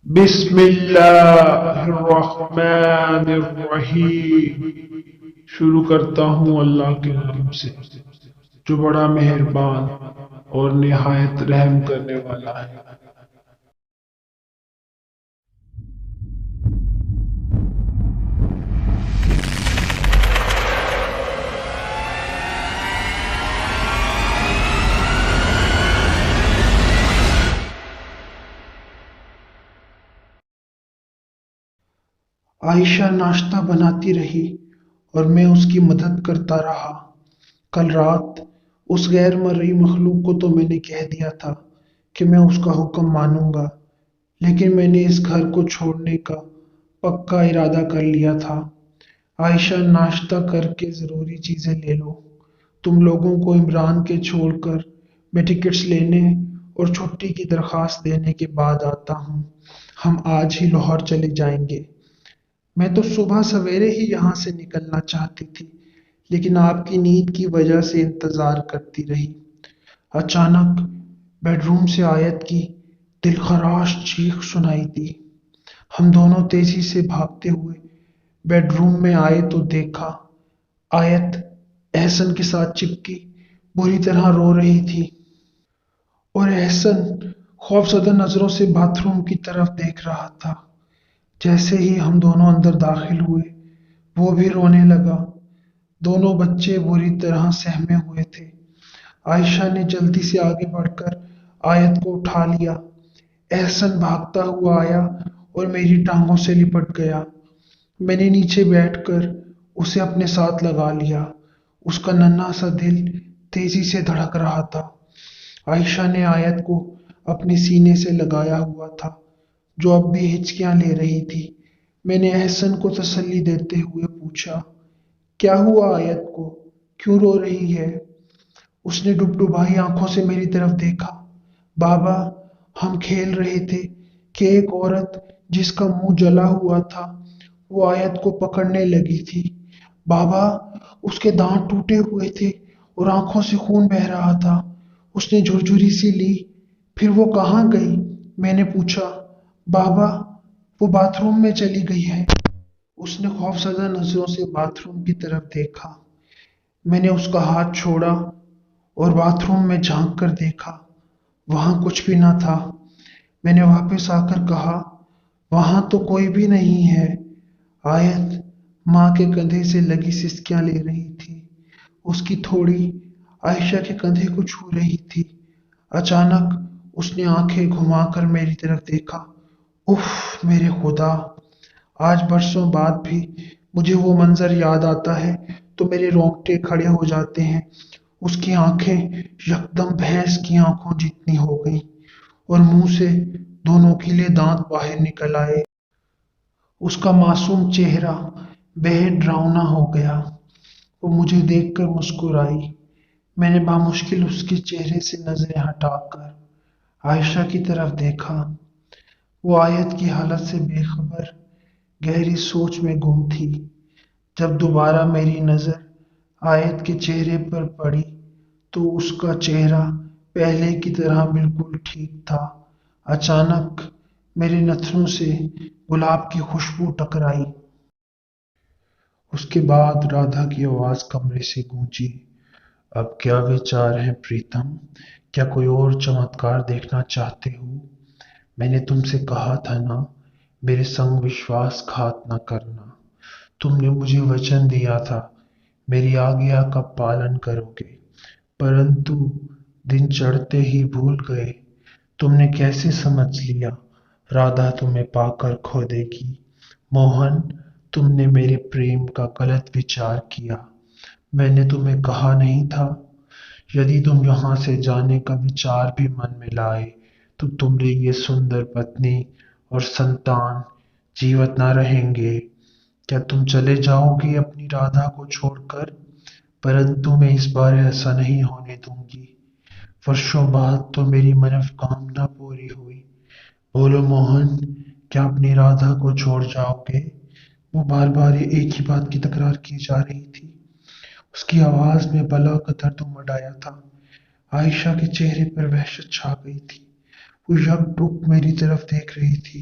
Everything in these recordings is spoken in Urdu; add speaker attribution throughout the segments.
Speaker 1: بسم اللہ الرحمن الرحیم۔ شروع کرتا ہوں اللہ کے نام سے جو بڑا مہربان اور نہایت رحم کرنے والا ہے۔
Speaker 2: عائشہ ناشتہ بناتی رہی اور میں اس کی مدد کرتا رہا۔ کل رات اس غیر مرئی مخلوق کو تو میں نے کہہ دیا تھا کہ میں اس کا حکم مانوں گا، لیکن میں نے اس گھر کو چھوڑنے کا پکا ارادہ کر لیا تھا۔ عائشہ ناشتہ کر کے ضروری چیزیں لے لو، تم لوگوں کو عمران کے چھوڑ کر میں ٹکٹس لینے اور چھٹی کی درخواست دینے کے بعد آتا ہوں۔ ہم آج ہی لاہور چلے جائیں گے۔ میں تو صبح سویرے ہی یہاں سے نکلنا چاہتی تھی، لیکن آپ کی نیند کی وجہ سے انتظار کرتی رہی۔ اچانک بیڈ روم سے آیت کی دلخراش چیخ سنائی دی۔ ہم دونوں تیزی سے بھاگتے ہوئے بیڈ روم میں آئے تو دیکھا آیت احسن کے ساتھ چپکی بری طرح رو رہی تھی، اور احسن خوفزدہ نظروں سے باتھ روم کی طرف دیکھ رہا تھا۔ جیسے ہی ہم دونوں اندر داخل ہوئے وہ بھی رونے لگا۔ دونوں بچے بری طرح سہمے ہوئے تھے۔ عائشہ نے جلدی سے آگے بڑھ کر آیت کو اٹھا لیا۔ احسن بھاگتا ہوا آیا اور میری ٹانگوں سے لپٹ گیا۔ میں نے نیچے بیٹھ کر اسے اپنے ساتھ لگا لیا۔ اس کا ننھا سا دل تیزی سے دھڑک رہا تھا۔ عائشہ نے آیت کو اپنے سینے سے لگایا ہوا تھا جو اب بھی ہچکیاں لے رہی تھی۔ میں نے احسن کو تسلی دیتے ہوئے پوچھا، کیا ہوا آیت کو؟ کیوں رو رہی ہے؟ اس نے ڈبڈبائی آنکھوں سے میری طرف دیکھا۔ بابا، ہم کھیل رہے تھے کہ ایک عورت جس کا منہ جلا ہوا تھا وہ آیت کو پکڑنے لگی تھی۔ بابا، اس کے دانت ٹوٹے ہوئے تھے اور آنکھوں سے خون بہہ رہا تھا۔ اس نے جھرجھری سی لی۔ پھر وہ کہاں گئی؟ میں نے پوچھا۔ بابا، وہ باتھ روم میں چلی گئی ہے۔ اس نے خوفزدہ نظروں سے باتھ روم کی طرف دیکھا۔ میں نے اس کا ہاتھ چھوڑا اور باتھ روم میں جھانک کر دیکھا۔ وہاں کچھ بھی نہ تھا۔ میں نے واپس آ کر کہا، وہاں تو کوئی بھی نہیں ہے۔ آیت ماں کے کندھے سے لگی سسکیاں لے رہی تھی۔ اس کی تھوڑی عائشہ کے کندھے کو چھو رہی تھی۔ اچانک اس نے آنکھیں گھما کر میری طرف دیکھا۔ اف میرے خدا! آج برسوں بعد بھی مجھے وہ منظر یاد آتا ہے تو میرے رونگٹے کھڑے ہو جاتے ہیں۔ اس کی آنکھیں یکدم بھینس کی آنکھوں جتنی ہو گئیں اور منہ سے دو نوکیلے دانت باہر نکل آئے۔ اس کا معصوم چہرہ بہت ڈراؤنا ہو گیا۔ وہ مجھے دیکھ کر مسکرائی۔ میں نے بامشکل اس کے چہرے سے نظریں ہٹا کر عائشہ کی طرف دیکھا۔ وہ آیت کی حالت سے بے خبر گہری سوچ میں گم تھی۔ جب دوبارہ میری نظر آیت کے چہرے پر پڑی تو اس کا چہرہ پہلے کی طرح بالکل ٹھیک تھا۔ اچانک میرے نتھنوں سے گلاب کی خوشبو ٹکرائی۔ اس کے بعد رادھا کی آواز کمرے سے گونجی، اب کیا وچار ہے پریتم؟ کیا کوئی اور چمتکار دیکھنا چاہتے ہو؟ میں نے تم سے کہا تھا نا، میرے سنگ وشواس گھات نہ کرنا۔ تم نے مجھے وچن دیا تھا میری آگیا کا پالن کرو گے، پرنتو دن چڑھتے ہی بھول گئے۔ تم نے کیسے سمجھ لیا رادھا تمہیں پا کر کھو دے گی؟ موہن، تم نے میرے پریم کا غلط وچار کیا۔ میں نے تمہیں کہا نہیں تھا، یدی تم یہاں سے جانے کا وچار بھی من میں لائے تو تمہاری یہ سندر پتنی اور سنتان جیوت نہ رہیں گے۔ کیا تم چلے جاؤ گی اپنی رادھا کو چھوڑ کر؟ پرنتو میں اس بار ایسا نہیں ہونے دوں گی۔ برسوں بعد تو میری منوکامنا پوری ہوئی۔ بولو موہن، کیا اپنی رادھا کو چھوڑ جاؤ گے؟ وہ بار بار ایک ہی بات کی تکرار کی جا رہی تھی۔ اس کی آواز میں بلا کا درد امڈ آیا تھا۔ عائشہ کے چہرے پر وحشت چھا گئی تھی۔ وہ یک ٹک میری طرف دیکھ رہی تھی۔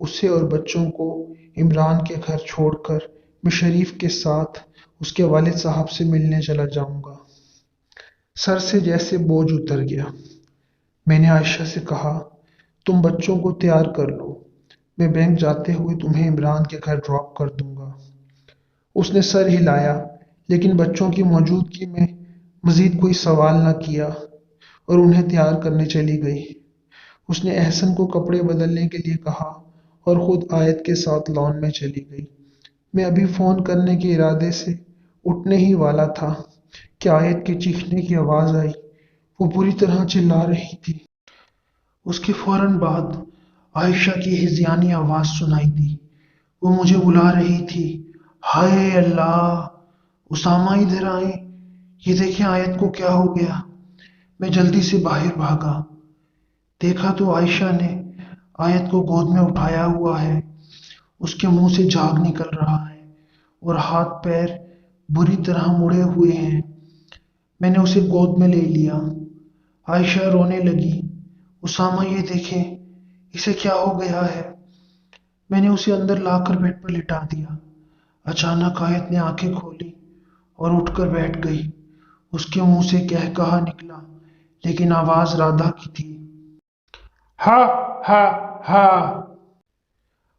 Speaker 2: اسے اور بچوں کو عمران کے گھر چھوڑ کر میں شریف کے ساتھ اس کے والد صاحب سے ملنے چلا جاؤں گا۔ سر سے جیسے بوجھ اتر گیا۔ میں نے عائشہ سے کہا، تم بچوں کو تیار کر لو، میں بینک جاتے ہوئے تمہیں عمران کے گھر ڈراپ کر دوں گا۔ اس نے سر ہلایا، لیکن بچوں کی موجودگی میں مزید کوئی سوال نہ کیا اور انہیں تیار کرنے چلی گئی۔ اس نے احسن کو کپڑے بدلنے کے لیے کہا اور خود آیت کے ساتھ لان میں چلی گئی۔ میں ابھی فون کرنے کے ارادے سے اٹھنے ہی والا تھا کہ آیت کے چیخنے کی آواز آئی۔ وہ بری طرح چلا رہی تھی۔ اس کے فوراً بعد عائشہ کی ہذیانی آواز سنائی دی۔ وہ مجھے بلا رہی تھی۔ ہائے اللہ! اسامہ ادھر آئیں، یہ دیکھیں آیت کو کیا ہو گیا۔ میں جلدی سے باہر بھاگا۔ دیکھا تو عائشہ نے آیت کو گود میں اٹھایا ہوا ہے۔ اس کے منہ سے جھاگ نکل رہا ہے اور ہاتھ پیر بری طرح مڑے ہوئے ہیں۔ میں نے اسے گود میں لے لیا۔ عائشہ رونے لگی۔ اسامہ یہ دیکھیں، اسے کیا ہو گیا ہے۔ میں نے اسے اندر لا کر بیڈ پر لٹا دیا۔ اچانک آیت نے آنکھیں کھولی اور اٹھ کر بیٹھ گئی۔ اس کے منہ سے کہا نکلا، لیکن آواز رادھا کی تھی۔
Speaker 1: ہا ہا ہا!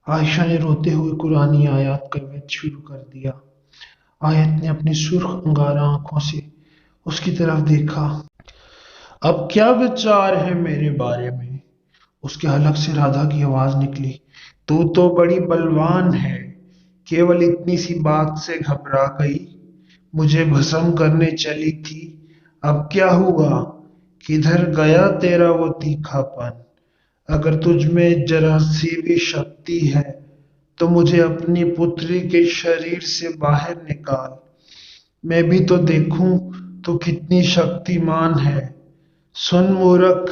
Speaker 2: عائشہ نے روتے ہوئے قرآنی آیات کا وید شروع کر دیا۔ آیت نے اپنی سرخ انگارہ آنکھوں سے اس کی طرف دیکھا۔
Speaker 1: اب کیا وچار ہے میرے بارے میں؟
Speaker 2: اس کے حلق سے رادھا کی آواز نکلی۔
Speaker 1: تو بڑی بلوان ہے، کیول اتنی سی بات سے گھبرا گئی، مجھے بھسم کرنے چلی تھی۔ اب کیا ہوا؟ کدھر گیا تیرا وہ تیکھا پن؟ اگر تجھ میں ذرا سی بھی شکتی ہے تو مجھے اپنی پتری کے شریر سے باہر نکال، میں بھی تو دیکھوں تو کتنی شکتیمان ہے۔ سن مورکھ،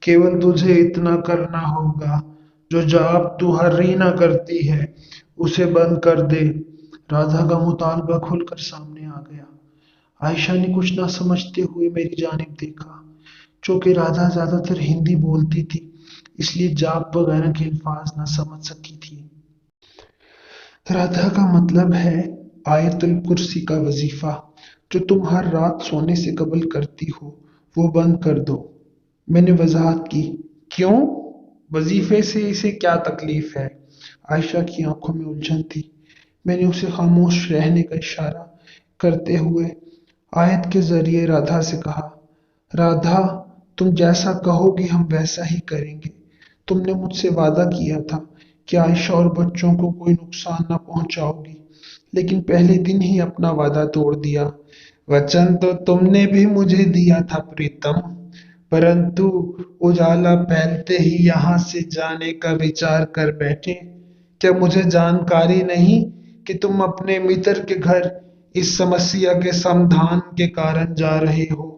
Speaker 1: کیول تجھے اتنا کرنا ہوگا جو جاب تو ہرینا کرتی ہے اسے بند کر دے۔
Speaker 2: رادھا کا مطالبہ کھل کر سامنے آ گیا۔ عائشہ نے کچھ نہ سمجھتے ہوئے میری جانب دیکھا۔ چونکہ رادھا زیادہ تر ہندی بولتی تھی، اس لیے جاپ وغیرہ کے الفاظ نہ سمجھ سکی تھی۔ رادھا کا مطلب ہے آیت الکرسی کا وظیفہ جو تم ہر رات سونے سے قبل کرتی ہو، وہ بند کر دو۔ میں نے وضاحت کی، کیوں؟ وظیفے سے اسے کیا تکلیف ہے؟ عائشہ کی آنکھوں میں الجھن تھی۔ میں نے اسے خاموش رہنے کا اشارہ کرتے ہوئے آیت کے ذریعے رادھا سے کہا، رادھا، تم جیسا کہو گی ہم ویسا ہی کریں گے۔ تم نے مجھ سے وعدہ کیا تھا کہ عائشہ اور بچوں کو کوئی نقصان نہ پہنچاؤ گی، لیکن پہلے دن ہی اپنا وعدہ توڑ دیا۔ وچن تو تم نے بھی مجھے دیا تھا پریتم، پرنتو اجالا پھیلتے ہی یہاں سے جانے کا وچار کر بیٹھے۔ کیا مجھے جانکاری نہیں کہ تم اپنے متر کے گھر اس سمسیا کے سمدھان کے کارن جا رہے ہو؟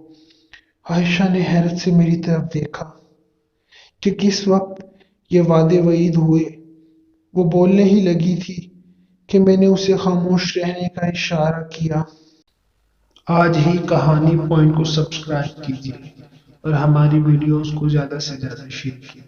Speaker 2: عائشہ نے حیرت سے میری طرف دیکھا کہ کس وقت یہ وعدے وعید ہوئے۔ وہ بولنے ہی لگی تھی کہ میں نے اسے خاموش رہنے کا اشارہ کیا۔
Speaker 1: آج ہی کہانی پوائنٹ کو سبسکرائب کیجیے اور ہماری ویڈیوز کو زیادہ سے زیادہ شیئر کیجیے۔